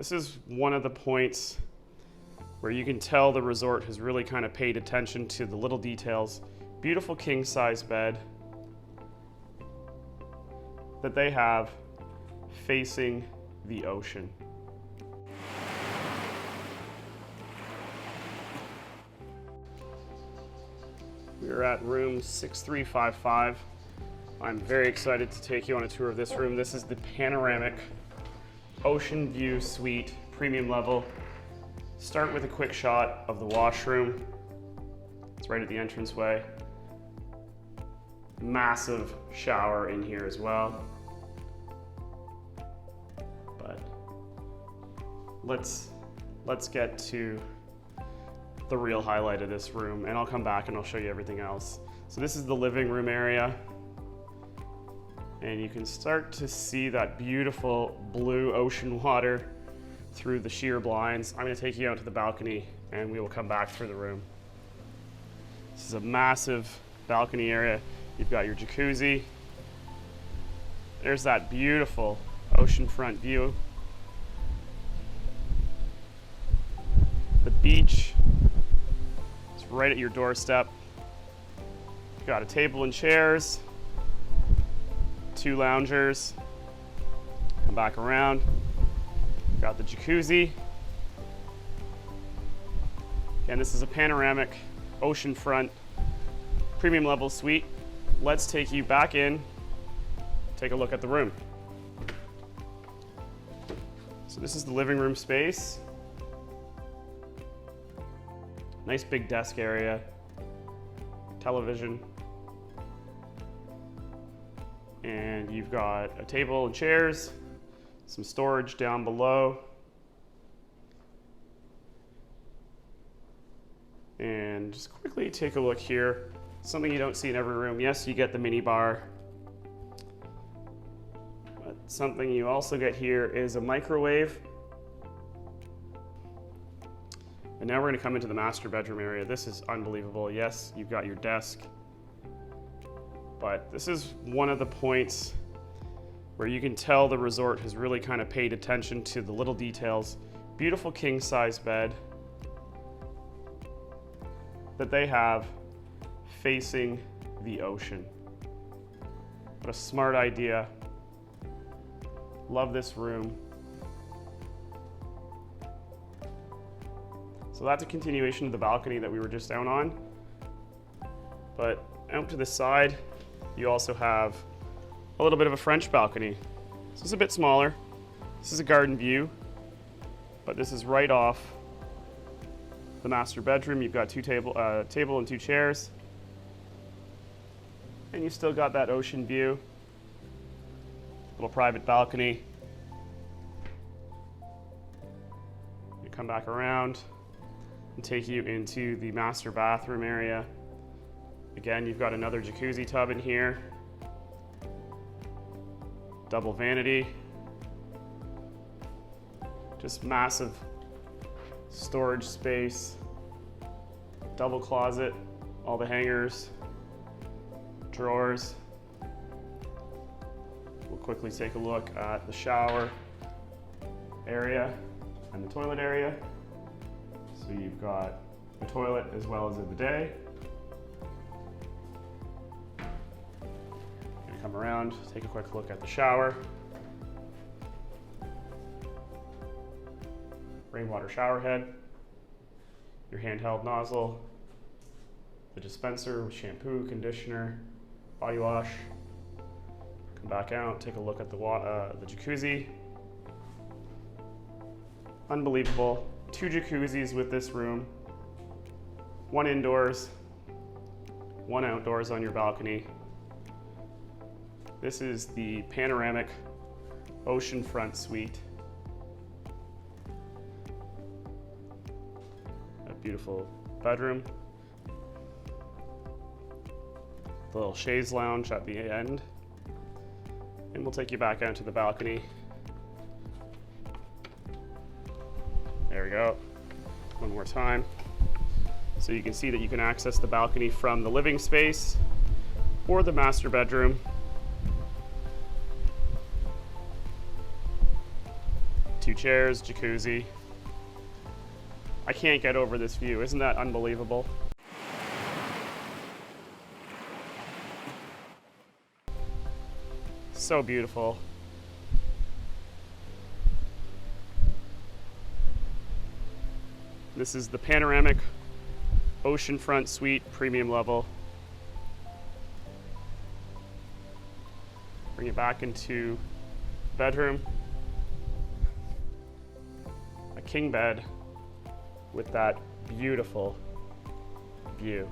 This is one of the points where you can tell the resort has really kind of paid attention to the little details. Beautiful king size bed that they have facing the ocean. We're at room 6355. I'm very excited to take you on a tour of this room. This is the Panoramic Ocean View Suite, premium level. Start with a quick shot of the washroom. It's right at the entranceway. Massive shower in here as well. But let's get to the real highlight of this room, and I'll come back and I'll show you everything else. So this is the living room area, and you can start to see that beautiful blue ocean water through the sheer blinds. I'm going to take you out to the balcony and we will come back through the room. This is a massive balcony area. You've got your jacuzzi. There's that beautiful oceanfront view. The beach is right at your doorstep. You've got a table and chairs, 2 loungers. Come back around. Got the jacuzzi. Again, this is a panoramic oceanfront premium level suite. Let's take you back in, take a look at the room. So this is the living room space. Nice big desk area, television, and you've got a table and chairs, some storage down below, and just quickly take a look here. Something you don't see in every room. Yes, you get the mini bar, but something you also get here is a microwave. And now we're going to come into the master bedroom area. This is unbelievable. Yes, you've got your desk, but this is one of the points where you can tell the resort has really kind of paid attention to the little details. Beautiful king size bed that they have facing the ocean. What a smart idea. Love this room. So that's a continuation of the balcony that we were just down on. But out to the side, you also have a little bit of a French balcony. This is a bit smaller. This is a garden view, but this is right off the master bedroom. You've got table and 2 chairs, and you still got that ocean view. Little private balcony. You come back around and take you into the master bathroom area. Again, you've got another jacuzzi tub in here. Double vanity, just massive storage space, double closet, all the hangers, drawers. We'll quickly take a look at the shower area and the toilet area. So you've got the toilet as well as a bidet. Come around, take a quick look at the shower. Rainwater shower head, your handheld nozzle, the dispenser with shampoo, conditioner, body wash. Come back out, take a look at the jacuzzi. Unbelievable. 2 jacuzzis with this room. 1 indoors, 1 outdoors on your balcony. This is the Panoramic Oceanfront Suite. A beautiful bedroom. The little chaise lounge at the end. And we'll take you back out to the balcony. There we go. One more time. So you can see that you can access the balcony from the living space or the master bedroom. 2 2 chairs, jacuzzi. I can't get over this view. Isn't that unbelievable? So beautiful. This is the Panoramic Oceanfront Suite premium level. Bring it back into bedroom. A king bed with that beautiful view.